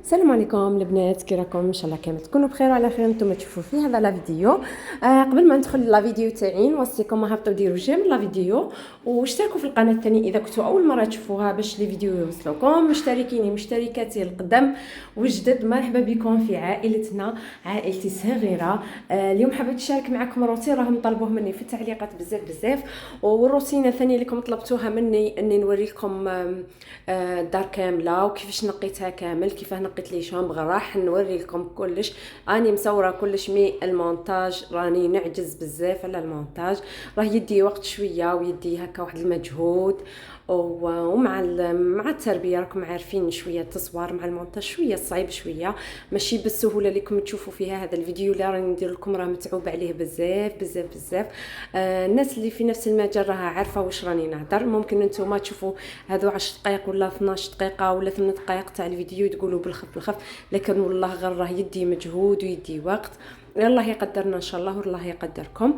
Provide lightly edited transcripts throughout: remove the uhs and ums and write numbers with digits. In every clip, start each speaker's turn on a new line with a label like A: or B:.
A: السلام عليكم البنات، كي راكم؟ ان شاء الله كامل تكونوا بخير وعلى خير. نتوما تشوفوا في هذا لا فيديو. قبل ما ندخل لا فيديو تاعي نوصيكم هبطوا ديروا جيم لا فيديو واشتركوا في القناه الثانيه اذا كنتوا اول مره تشوفوها باش لي فيديو يوصلوكم. مشتركين مشتركاتي القدم والجدد، مرحبا بكم في عائلتنا، عائلتي الصغيره. اليوم حبيت نشارك معكم روتين راهم طلبوه مني في التعليقات بزاف بزاف. والروتين الثانيه اللي كم طلبتوها مني اني نوري لكم الدار كامله وكيفاش نقيتها كامل، كيفاه نقيت لي شامبغ. راح نوري لكم كلش، راني مصوره كلش. مي المونتاج راني نعجز بزاف على المونتاج، راه يدي وقت شويه ويدي هكا واحد المجهود. ومع مع التربيه راكم عارفين شويه التصوير مع المونتاج شويه صعيب، شويه ماشي بالسهوله اللي راكم تشوفوا فيها. هذا الفيديو اللي راني ندير لكم راه متعوب عليه بزاف بزاف بزاف. الناس اللي في نفس المجال راها عارفه واش راني نهضر. ممكن نتوما تشوفوا هذو 10 دقائق ولا 12 دقيقه ولا 8 دقائق تاع الفيديو تقولوا بالخف بالخف، لكن والله غير راه يدي مجهود ويدي وقت. الله يقدرنا ان شاء الله والله يقدركم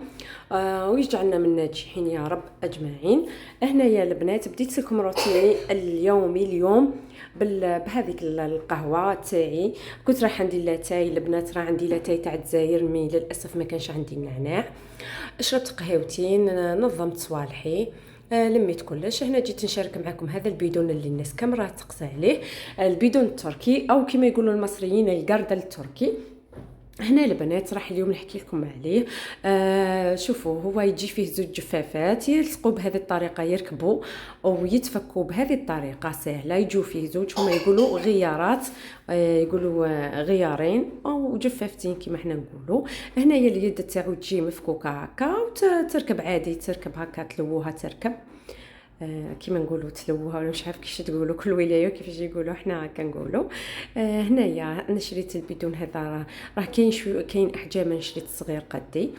A: ويجعلنا من الناجحين يا رب اجمعين. هنا يا البنات بديت لكم روتيني اليومي اليوم بهذيك القهوه تاعي. كنت رايحه ندير لاتاي البنات، راه عندي لاتاي تاع الجزائر مي للاسف ما كانش عندي نعناع. شربت قهوتين، نظمت صوالحي، لميت كلش. هنا جيت نشارك معكم هذا البيدون اللي الناس كم راه تقصى عليه، البيدون التركي او كما يقولوا المصريين القردل التركي. هنا البنات راح اليوم نحكي لكم عليه. شوفوا، هو يجي فيه زوج جفافات يلصقوا بهذه الطريقه، يركبوا ويتفكوا بهذه الطريقه سهله. يجوا فيه زوج، هما يقولوا غيارات، يقولوا غيارين او جفافتين كما احنا نقولوا. هنايا اليد تاعو تجي مفكوكه هكا وتركب عادي، تركب هكا تلوها تركب. كيما نقولوا تلوها ولا مش عارف كيفاش تقولوا، كل ولايه كيفاش يقولوا، احنا هكا نقولوا. هنايا انا شريت البيدون هذا، راه كاين احجام. شريت صغير قدي،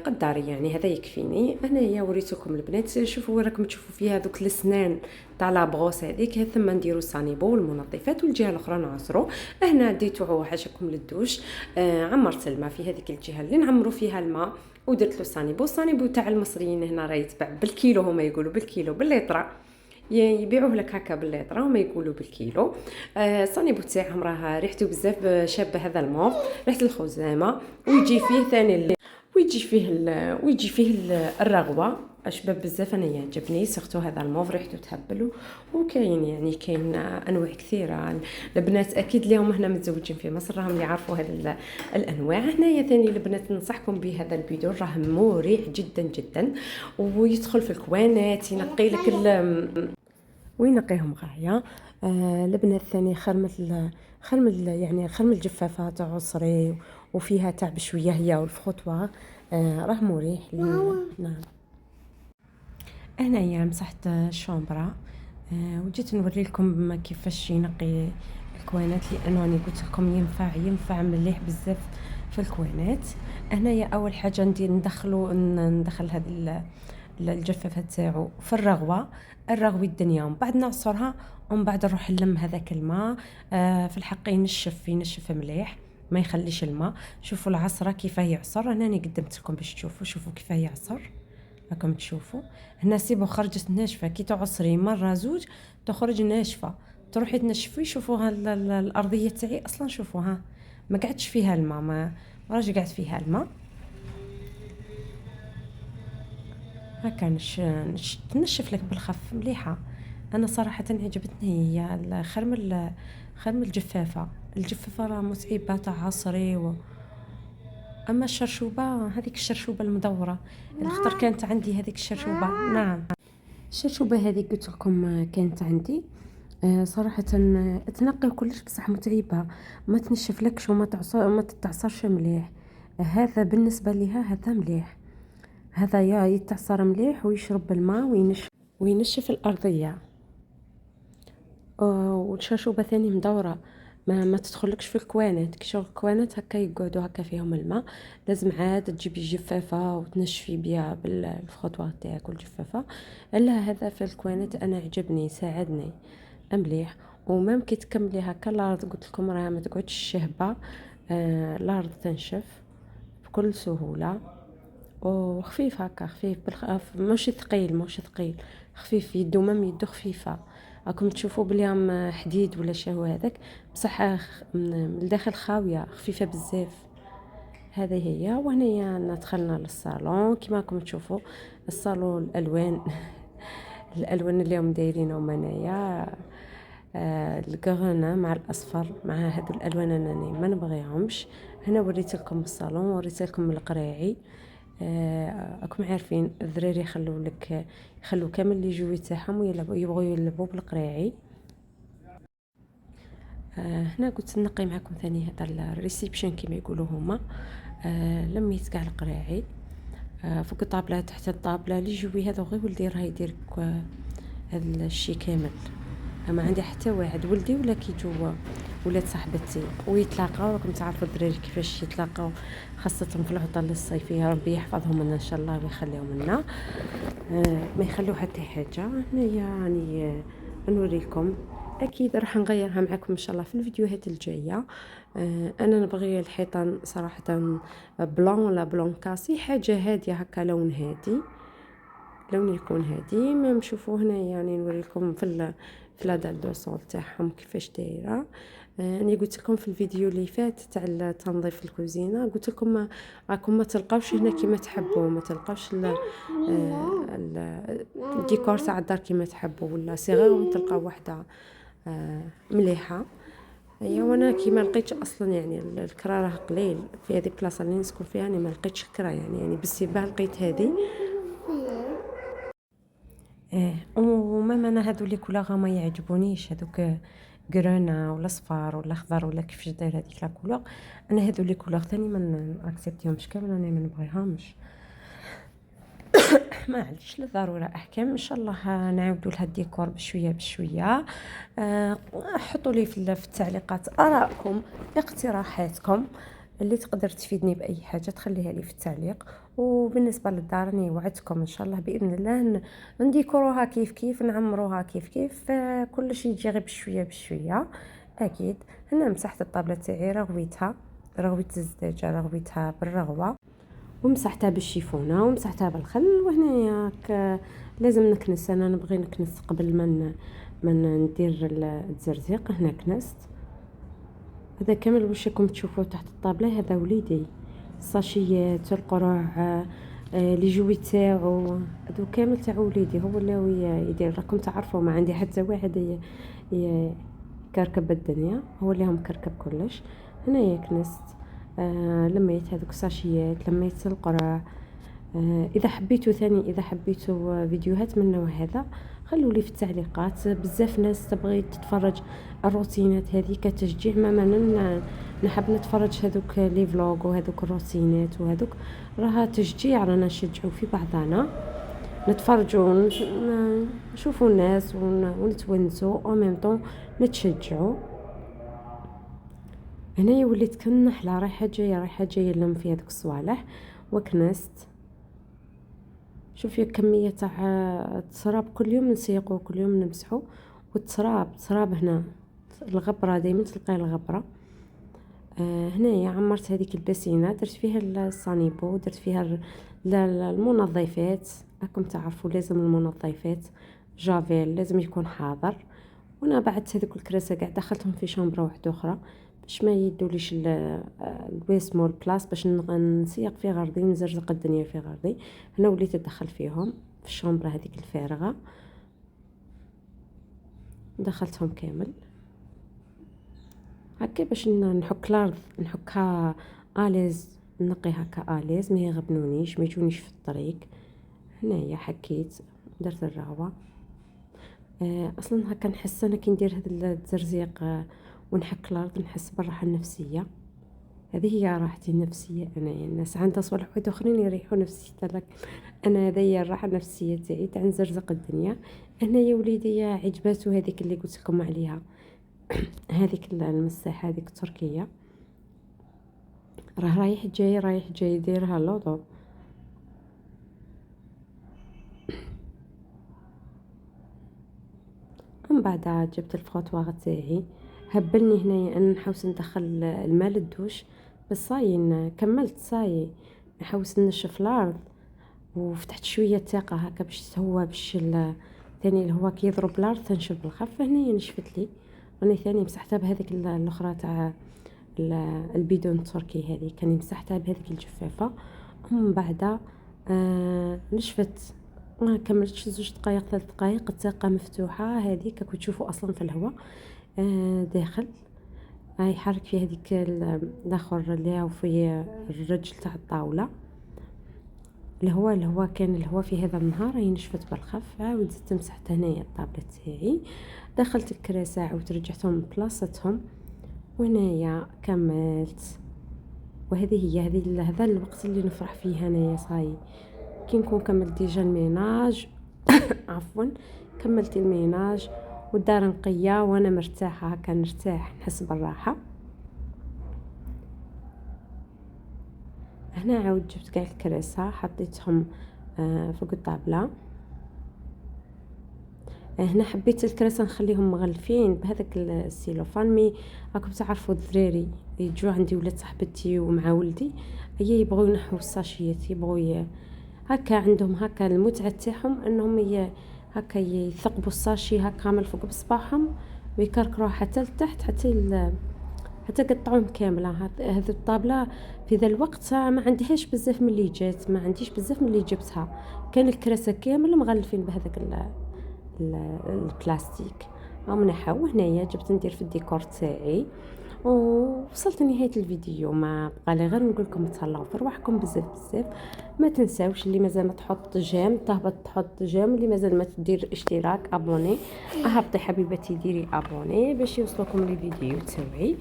A: قداري يعني، هذا يكفيني. انايا وريتكم البنات. شوفوا راكم تشوفوا فيها دوك السنان تاع لا بغوس هذيك، ثم نديروا صانيبو والمنظفات والجهه الاخرى نعصروا. هنا ديتو حاجكم للدوش، عمرت الماء في هذيك الجهه اللي نعمروا فيها الماء ودرت له صانيبو تاع المصريين. هنا راه يتباع بالكيلو، هما يقولوا بالكيلو بالليطره، يبيعوه لك هكا بالليطره وما يقولوا بالكيلو. صانيبو تاعهم راه ريحته بزاف شابه، هذا الموف ريحه الخزامه. ويجي فيه ثاني ويجي فيه الرغوه شباب بزاف. انا يعجبني سيرتو هذا الموف ريحته تهبل. وكاين يعني كاين انواع كثيره. البنات اكيد اليوم هنا متزوجين في مصر راهم يعرفوا هذه الانواع. هنايا ثاني البنات ننصحكم بهذا البيدون، راه مريح جدا جدا ويدخل في الكوانات، ينقي لك وينقيهم غايه. البنات الثاني خرمل يعني خرمل الجفافات عصري وفيها تعب شويه هي والفخوطوار. راه مريح. نعم. هنايا مسحت الشومبرا. وجيت نوري لكم كيفاش ينقي الكوانات، لانه راني قلت لكم ينفع مليح بزاف في الكوانات. هنايا اول حاجه ندخل هذه الجفافه تاعو في الرغوه الدنيا، ومن بعد نعصرها ومن بعد نروح نلم هذاك الماء. في الحق ينشف مليح، ما يخليش الماء. شوفوا العصره كيف يعصر، انا راني قدمت لكم باش تشوفوا. شوفوا كيف يعصر، راكم تشوفوا. هنا سيبو خرجت ناشفه، كي تعصري مره زوج تخرج ناشفه، تروحي تنشفي. شوفوا الارضيه تاعي اصلا، شوفوها ما قعدش فيها الماء، ما راش قاعد فيها الماء. هكا تنشف لك بالخف مليحه. انا صراحه عجبتني هي خرم الجفافه راه متعبه تاع عصري اما الشرشوبه، هذيك الشرشوبه المدوره الخطر كانت عندي، هذيك الشرشوبه. نعم، الشرشوبه هذه قلت لكم كانت عندي. صراحه تنقي كلش بصح متعبه، ما تنشف لكش ما تتعصرش مليح. هذا بالنسبه لها هذا مليح، هذا يا يتعصر مليح ويشرب الماء وينشف الارضيه. والشرشوبه ثاني مدوره، ما تدخلكش في الكوانات. كي شغل الكوانات هكا يقعدوا هكا فيهم الماء، لازم عاد تجيبي جفافه وتنشفي بها بالخطوات تاعك والجفافه. الا هذا في الكوانات انا عجبني ساعدني مليح. ومام كي تكملي هكا الارض قلت لكم راه ما تقعدش شهبه. الارض تنشف بكل سهوله وخفيف هكا، خفيف ماشي ثقيل خفيف. يدو خفيفه. راكم تشوفوا بلي حديد ولا شهو هذاك، بصح من الداخل خاويه خفيفه بزاف. هذه هي. وهنايا دخلنا للصالون كما راكم تشوفوا. الصالون الالوان الالوان اللي هم دايرينهم هنايا الكغنة مع الاصفر مع هذو الالوان انني ما نبغيهمش. هنا وريت لكم الصالون، وريت لكم القراعي. راكم عارفين الدراري يخلوا كامل لي جوي تاعهم يبغوا يلعبوا بالقراعي. هنا قلت نقي معكم ثاني هذا الريسبشن كما يقولوا هما. لميت كاع القراعي فوق الطابله تحت الطابله لي جوي هذا غير ولدي راه يدير هذا الشيء كامل. ما عندي حتى واحد ولدي ولا كيجوا ولاد صاحبتي ويتلاقاو. راكم تعرفوا الدراري كيفاش يتلاقاو خاصه في العطله الصيفيه. ربي يحفظهم لنا ان شاء الله ويخليهم لنا. ما يخلوا حتى حاجه. هنايا يعني نوريكم. اكيد راح نغيرها معكم ان شاء الله في الفيديوهات الجايه. انا نبغي الحيطان صراحه بلون ولا بلون كاسي، حاجه هاديه هكا، لون هادي، لون يكون هادي. ما نشوفوا هنا يعني نوريكم في لا دال دو سول تاعهم كيفاش دايره. انا قلت لكم في الفيديو اللي فات تاع تنظيف الكوزينه، قلت لكم راكم ما تلقاوش هنا كيما تحبوا، ما تلقاوش الديكور تاع الدار كيما تحبوا، ولا صغير تلقاو واحده مليحه. وانا كيما لقيتش اصلا يعني الكرا راه قليل في هذه البلاصه اللي نسكن فيها. يعني ما لقيتش كرا يعني بالسبه لقيت هذه. وماما انا هذو اللي كلها ما يعجبونيش، هذوك قرنا ولا صفار ولا خضر ولا كيفاش داير هذيك لا كولور. انا هذو اللي كولور ثاني ما اكسبتيهمش كامل، انا ما نبغيهمش. معليش للضروره احكام. ان شاء الله نعاودوا لها الديكور بشويه بشويه. حطوا لي في التعليقات ارائكم، اقتراحاتكم اللي تقدر تفيدني باي حاجه تخليها لي في التعليق. وبالنسبه للدار اني وعدتكم ان شاء الله باذن الله نديكوروها كيف كيف، نعمروها كيف كيف. كل شيء يجي غير بشويه بشويه اكيد. هنا مسحت الطابله تاعي، رغويت الزجاجه رغويتها بالرغوه، ومسحتها بالشيفونه ومسحتها بالخل. وهنايا لازم نكنس. انا نبغي نكنس قبل ما ندير الزرزيق. هنا كنست. هذا كامل واش راكم تشوفوه تحت الطابله هذا وليدي، الساشيات القرع لي جوي تاعو هذو كامل تاع وليدي، هو اللي يدير. راكم تعرفوا ما عندي حتى واحد يكركب الدنيا، هو اللي هم كركب كلش. هنايا كنست. لميت هذوك الساشيات، لميت القرع. اذا حبيتوا فيديوهات من النوع هذا خلوا لي في التعليقات. بزاف ناس تبغي تتفرج الروتينات هذه كتشجيع. ما نحب نتفرج هذوك لي فلوغ وهذوك الروتينات وهذوك راها تشجيع، رانا نشجعوا في بعضنا، نتفرجوا نشوفوا الناس ونتونسوا او ميم طون نتشجعوا. هنايا وليت كنحله رايحه جايه نلم في هذوك الصوالح وكنست. شوفي كميه تاع التراب كل يوم نسيقو كل يوم نمسحو. والتراب هنا الغبره دائما تلقاي الغبره. هنايا عمرت هذيك الباسينه، درت فيها الصانيبو، درت فيها المنظفات. راكم تعرفوا لازم المنظفات جافيل لازم يكون حاضر. وانا بعد هذوك الكراسه قاعد دخلتهم في شامبره واحده اخرى باش ما يدوليش الويس مول بلاص باش نسيق في غرضي، نزرزق الدنيا في غرضي. هنا وليت ادخل فيهم في الشامبره هذيك الفارغه، دخلتهم كامل هكا باش نحك الارض نحكها اليز، نقي هكا اليز ما يغبنونيش ما يجونيش في الطريق. هنايا حكيت درت الرغوه. اصلا هكا نحس انا كي ندير هذا التزرزيق ونحك الارض نحس بالراحه النفسيه. هذه هي راحتي النفسيه. انا الناس عندها صوالح واحد اخرين يريحوا نفسيتها، لك انا هذه هي الراحه النفسيه تاعي تاع نزرزق الدنيا. هنا يا وليدي عجباتو هذيك اللي قلت لكم عليها هذيك المساحه هذيك التركيه، راه رايح جاي ديرها لوطو. من بعد جبت الفوطواغ تاعي هبلني هنايا ان نحوس ندخل الماء للدوش، بس صاي كملت صاي نحوس نشف الارض وفتحت شويه تاقه هكا باش تهوى باش ثاني اللي هو كيضرب الارض تنشف بالخف. هنايا نشفت لي، راني ثاني مسحتها بهذيك الاخرى تاع البيدون التركي، هذه كاني مسحتها بهذيك الجفافه. ومن بعد نشفت، ما كملتش 2 دقائق 3 دقائق، التاقه مفتوحه هذيك كنت تشوفوا اصلا في الهواء داخل. يحرك في هذيك الاخر اللي هو في الرجل تاع الطاوله، الهواء كان الهواء في هذا النهار. هي نشفت بالخف. عاود زدت مسحت هنايا الطابله تاعي، دخلت الكراسه عاود رجعتهم بلاصتهم، وهنايا كملت. وهذه هي هذا الوقت اللي نفرح فيه انايا. صاي كي نكون كملت ديجا الميناج عفوا كملت الميناج والدار نقيه وانا مرتاحه، هكا نرتاح نحس بالراحه. هنا عاود جبت كاع الكراسه حطيتهم فوق الطابله. هنا حبيت الكراسه نخليهم مغلفين بهذاك السيلوفان، مي راكم تعرفوا الدراري يجوا عندي ولاد صاحبتي ومع ولدي هي يبغوا ينحوا الساشيات، يبغوا هكا عندهم هكا المتعه تاعهم انهم هكا يثقبوا الساشي هكا من فوق بصباحهم ويكركروها حتى لتحت حتى قطعوهم كامله. هذه الطابله في ذا الوقت ما عنديش بزاف من اللي جات، ما عنديش بزاف من اللي جبتها، كان الكراسه كامل مغلفين بهذاك البلاستيك. نحاو هنايا جبت ندير في الديكور تاعي. ووصلت لنهايه الفيديو، ما بقى لي غير نقول لكم تهلاو في رواحكم بزاف. ما تنساوش اللي مازال ما تحط جيم تهبط تحط جيم، اللي مازال ما تدير اشتراك ابوني اهبطي حبيبتي ديري ابوني باش يوصلكم الفيديو تاعي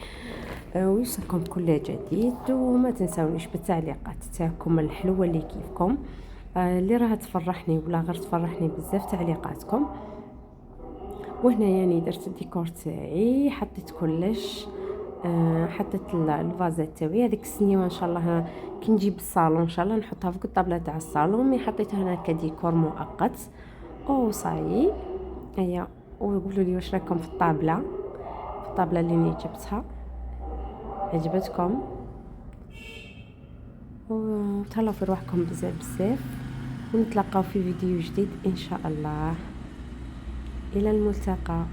A: ويوصلكم كل جديد. وما تنساونيش بالتعليقات تاعكم الحلوه اللي كيفكم اللي راها تفرحني ولا غير تفرحني بزاف تعليقاتكم. وهنا يعني درت الديكور تاعي، حطيت كلش، حطيت الفازات تاعي هذيك السنيوه ان شاء الله كي نجيب الصالون ان شاء الله نحطها فوق الطابله تاع الصالون. مي حطيتها هنا كديكور مؤقت. صاي هيا. وقولوا لي واش راكم في الطابله اللي ني جبتها، عجبتكم؟ وتهلاو في روحكم بزاف ونتلاقاو في فيديو جديد ان شاء الله. الى الملتقى.